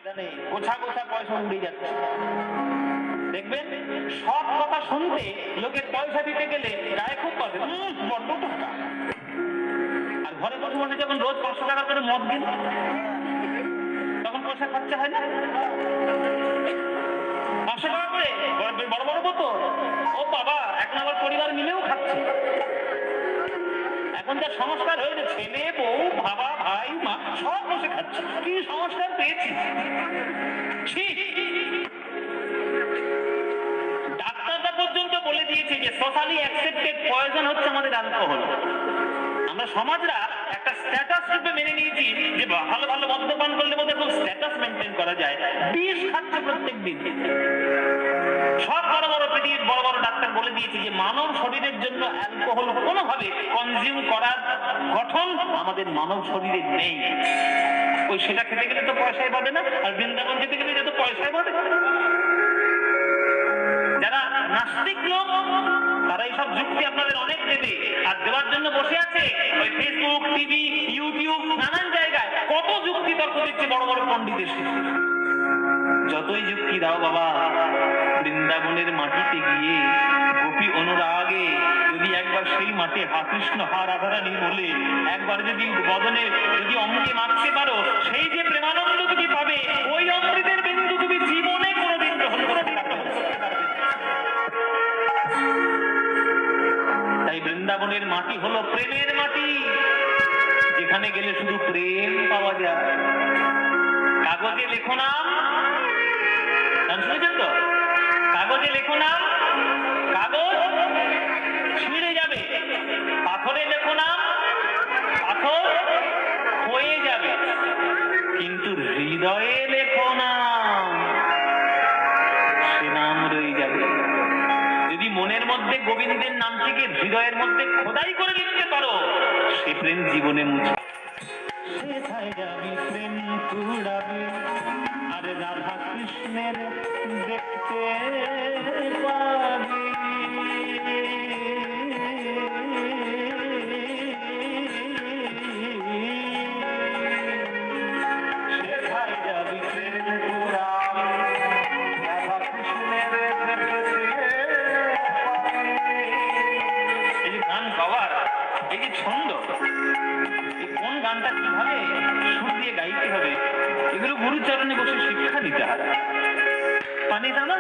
গোছা গোছা পয়সা উড়ে যাচ্ছে। দেখবেন সব কথা শুনতে লোকের পয়সা দিতে গেলে গায়ে খুব বাজে, বড্ড টাকা। আর ঘরে বসে বসে যখন রোজ 500 টাকা করে মদ দিন, তখন পয়সা খরচা হয় না? 500 টাকা করে বড় বড় বোতল, ও বাবা, এখন আবার পরিবার মিলেও খাচ্ছে। এখন যা সংস্কার হয়েছে, ছেলে বউ বাবা ভাই মা সব বসে খাচ্ছে। কি সংস্কার পেয়েছি! ডাক্তাররা পর্যন্ত বলে দিয়েছে যে সোশ্যালি অ্যাকসেপ্টেড পয়জন হচ্ছে আমাদের অ্যালকোহল। আমরা সমাজরা একটা স্ট্যাটাস রূপে মেনে নিয়েছি যে ভালো ভালো মদ্যপান করলে বোধহয় খুব স্ট্যাটাস মেনটেন করা যায়। বিষ খাচ্ছে প্রত্যেক দিন। সব বড় বড় পৃথিবীর বড় বড় ডাক্তার বলে দিয়েছে যে মানব শরীরের জন্য অ্যালকোহল কোনোভাবে কনজিউম করার গঠন আমাদের মানব শরীরে নেই। ওই সেটা খেতে গেলে তো পয়সায় বাঁধে না, আর বৃন্দাবন যেতে গেলে তো পয়সায় বাঁধে। যারা নাস্তিক লোক তারা এইসব যুক্তি আপনাদের অনেক দেবে, আর দেওয়ার জন্য বসে আছে ওই ফেসবুক, টিভি, ইউটিউব, নানান জায়গায় কত যুক্তি তর্ক দিচ্ছে বড় বড় পণ্ডিতের। যতই যুক্তি দাও বাবা, বৃন্দাবনের মাটিতে গিয়ে গোপী অনুরাগে যদি একবার সেই মাঠে হা কৃষ্ণ হা রাধারানী বলে একবার যদি বদনে যদি অমৃতে মাখতে পারো, সেই যে প্রেমানন্দ তুমি পাবে, ওই অমৃতের বিন্দু তুমি জীবনে কোনোদিন গ্রহণ করতে পারবে। তাই বৃন্দাবনের মাটি হলো প্রেমের মাটি, যেখানে গেলে শুধু প্রেম পাওয়া যায়। কাগজে লেখো নাম, শুনেছেন তো? কাগজে লেখো নাম, কাগজ ছিঁড়ে যাবে। পাথরে লেখো নাম, পাথর হয়ে যাবে। কিন্তু হৃদয়ে লেখো নাম, সে নাম রয়ে যাবে। যদি মনের মধ্যে গোবিন্দের নামটিকে হৃদয়ের মধ্যে খোদাই করে লিখতে পারো, সে প্রেম জীবনে মুছে যাবে, প্রেম কুড়াবে, আর রাধা কৃষ্ণের দেখতে পাবে। সেখানে যাবি প্রেম কুড়াবে, রাধা কৃষ্ণের দেখতে পাবে। এই যে গান গাওয়ার এই যে ছন্দ, এই কোন গানটা কিভাবে সুর দিয়ে গাইতে হবে, এগুলো গুরুচরণে বসে শিক্ষা নিতে হবে। পানি দানা